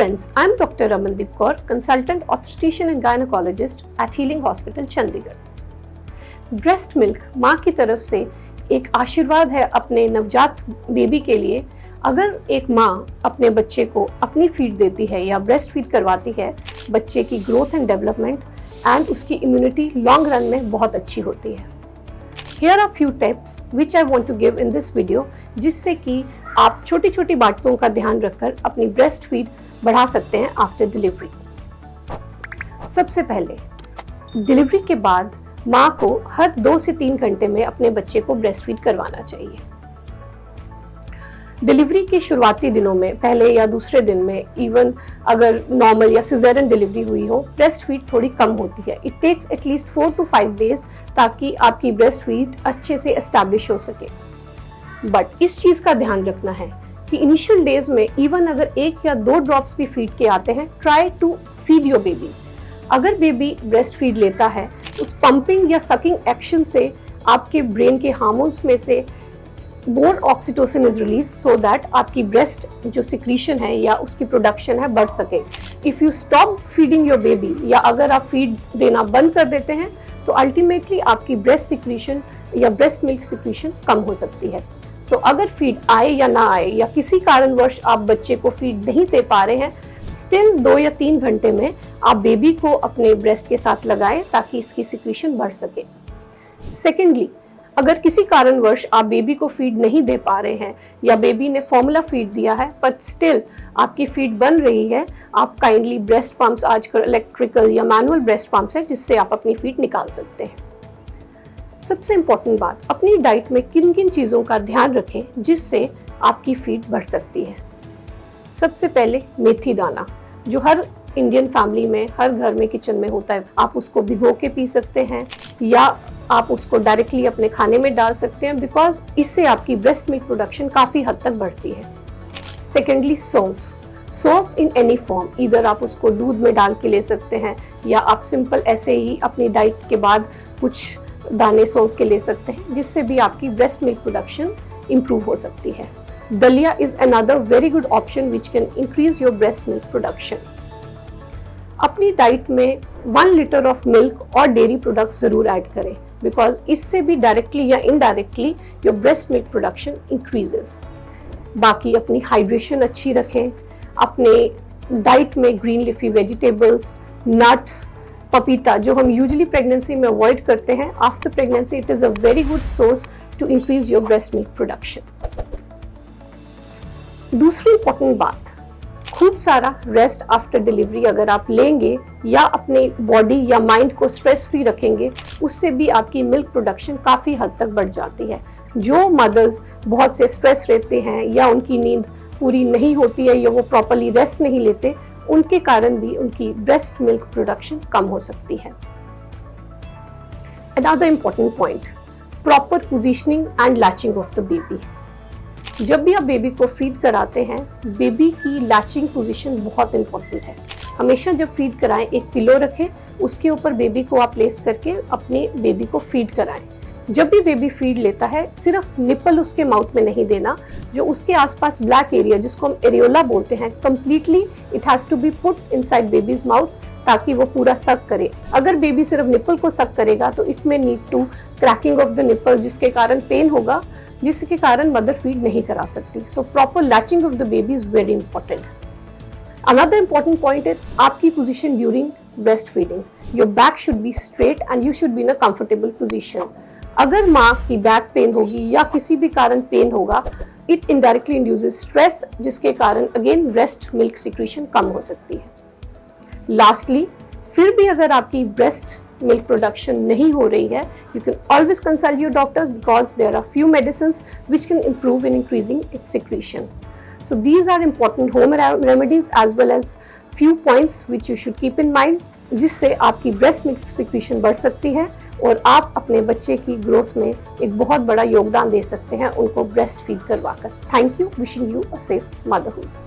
friends, I am Dr. Ramandeep Kaur, consultant obstetrician and gynecologist at Healing Hospital, Chandigarh. Breast milk माँ की तरफ से एक आशीर्वाद है अपने नवजात बेबी के लिए। अगर एक माँ अपने बच्चे को अपनी फीड देती है या ब्रेस्ट फीड करवाती है, बच्चे की ग्रोथ एंड डेवलपमेंट एंड उसकी इम्यूनिटी लॉन्ग रन में बहुत अच्छी होती है। Here are few tips which I want to give in this video, जिससे कि आप छोटी छोटी बातों का ध्यान रखकर अपनी ब्रेस्ट फीड बढ़ा सकते हैं आफ्टर डिलीवरी। सबसे पहले डिलीवरी के बाद माँ को हर 2 से 3 घंटे में अपने बच्चे को ब्रेस्ट फीड करवाना चाहिए। डिलीवरी के शुरुआती दिनों में, पहले या दूसरे दिन में, इवन अगर नॉर्मल या सिजेरियन डिलीवरी हुई हो, ब्रेस्ट फीड थोड़ी कम होती है। It takes at least 4 to 5 days ताकि आपकी ब्रेस्ट फीड अच्छे से एस्टैब्लिश हो सके। बट इस चीज का ध्यान रखना है कि इनिशियल डेज में इवन अगर 1 या 2 ड्रॉप्स भी फीड के आते हैं, try to feed your baby. अगर बेबी ब्रेस्ट फीड लेता है, उस पंपिंग या सकिंग एक्शन से आपके ब्रेन के हार्मोन्स में से more oxytocin is release so that आपकी ब्रेस्ट जो सिक्रीशन है या उसकी प्रोडक्शन है बढ़ सके। If you stop feeding your baby या अगर आप फीड देना बंद कर देते हैं तो अल्टीमेटली आपकी ब्रेस्ट सिक्रीशन या ब्रेस्ट मिल्क सिक्रीशन कम हो सकती है। सो अगर फीड आए या ना आए या किसी कारणवश आप बच्चे को फीड नहीं दे पा रहे हैं, स्टिल 2 या 3 घंटे में आप बेबी को अपने ब्रेस्ट के साथ लगाएं ताकि इसकी सिक्रीशन बढ़ सके। सेकेंडली, अगर किसी कारणवश आप बेबी को फीड नहीं दे पा रहे हैं या बेबी ने फॉर्मूला फीड दिया है बट स्टिल आपकी फीड बन रही है, आप काइंडली ब्रेस्ट पंप्स, आजकल इलेक्ट्रिकल या मैनुअल ब्रेस्ट पंप्स है जिससे आप अपनी फीड निकाल सकते हैं। सबसे इम्पोर्टेंट बात, अपनी डाइट में किन किन चीज़ों का ध्यान रखें जिससे आपकी फीड बढ़ सकती है। सबसे पहले मेथी दाना, जो हर इंडियन फैमिली में, हर घर में किचन में होता है। आप उसको भिगो के पी सकते हैं या आप उसको डायरेक्टली अपने खाने में डाल सकते हैं, बिकॉज इससे आपकी ब्रेस्ट मिल्क प्रोडक्शन काफ़ी हद तक बढ़ती है। सेकेंडली, सौंफ इन एनी फॉर्म, इधर आप उसको दूध में डाल के ले सकते हैं या आप सिंपल ऐसे ही अपनी डाइट के बाद कुछ दाने सौंफ के ले सकते हैं, जिससे भी आपकी ब्रेस्ट मिल्क प्रोडक्शन इंप्रूव हो सकती है। दलिया is another very good option which can increase your breast milk production. अपनी डाइट में 1 लीटर ऑफ मिल्क और डेयरी प्रोडक्ट्स जरूर ऐड करें, बिकॉज इससे भी डायरेक्टली या indirectly your breast milk production increases. बाकी अपनी हाइड्रेशन अच्छी रखें, अपने डाइट में ग्रीन लीफी वेजिटेबल्स, नट्स, पपीता, जो हम यूजुअली प्रेगनेंसी में अवॉइड करते हैं, after pregnancy it is a very good source to increase your breast milk production. दूसरी इंपॉर्टेंट बात, खूब सारा रेस्ट आफ्टर डिलीवरी अगर आप लेंगे या अपने बॉडी या माइंड को स्ट्रेस फ्री रखेंगे, उससे भी आपकी मिल्क प्रोडक्शन काफ़ी हद तक बढ़ जाती है। जो मदर्स बहुत से स्ट्रेस रहते हैं या उनकी नींद पूरी नहीं होती है या वो प्रॉपरली रेस्ट नहीं लेते, उनके कारण भी उनकी ब्रेस्ट मिल्क प्रोडक्शन कम हो सकती है। Another important point, proper positioning and latching of the baby. जब भी आप बेबी को फीड कराते हैं, बेबी की लैचिंग पोजीशन बहुत इंपॉर्टेंट है। हमेशा जब फीड कराएं, एक पिलो रखें, उसके ऊपर बेबी को आप प्लेस करके अपने बेबी को फीड कराएं। जब भी बेबी फीड लेता है, सिर्फ निपल उसके माउथ में नहीं देना, जो उसके आसपास ब्लैक एरिया जिसको हम एरियोला बोलते हैं, completely it has to be put inside baby's mouth ताकि वो पूरा सक करे। अगर बेबी सिर्फ निपल को सक करेगा तो इट में need to cracking of the nipple, जिसके कारण पेन होगा, जिसके कारण मदर फीड नहीं करा सकती। So proper latching of the baby is very important. Another important point है आपकी position during breast feeding. Your back should be straight and you should be in a comfortable position. अगर माँ की back pain होगी या किसी भी कारण पेन होगा, इट इनडायरेक्टली इंड्यूसेस स्ट्रेस, जिसके कारण अगेन ब्रेस्ट मिल्क सिक्रीशन कम हो सकती है। लास्टली, फिर भी अगर आपकी ब्रेस्ट milk production नहीं हो रही है, you can always consult your doctors because there are few medicines which can improve in increasing its secretion. So these are important home remedies as well as few points which you should keep in mind, जिससे आपकी breast milk secretion बढ़ सकती है और आप अपने बच्चे की ग्रोथ में एक बहुत बड़ा योगदान दे सकते हैं उनको ब्रेस्ट फीड करवाकर। Thank you, wishing you a safe motherhood.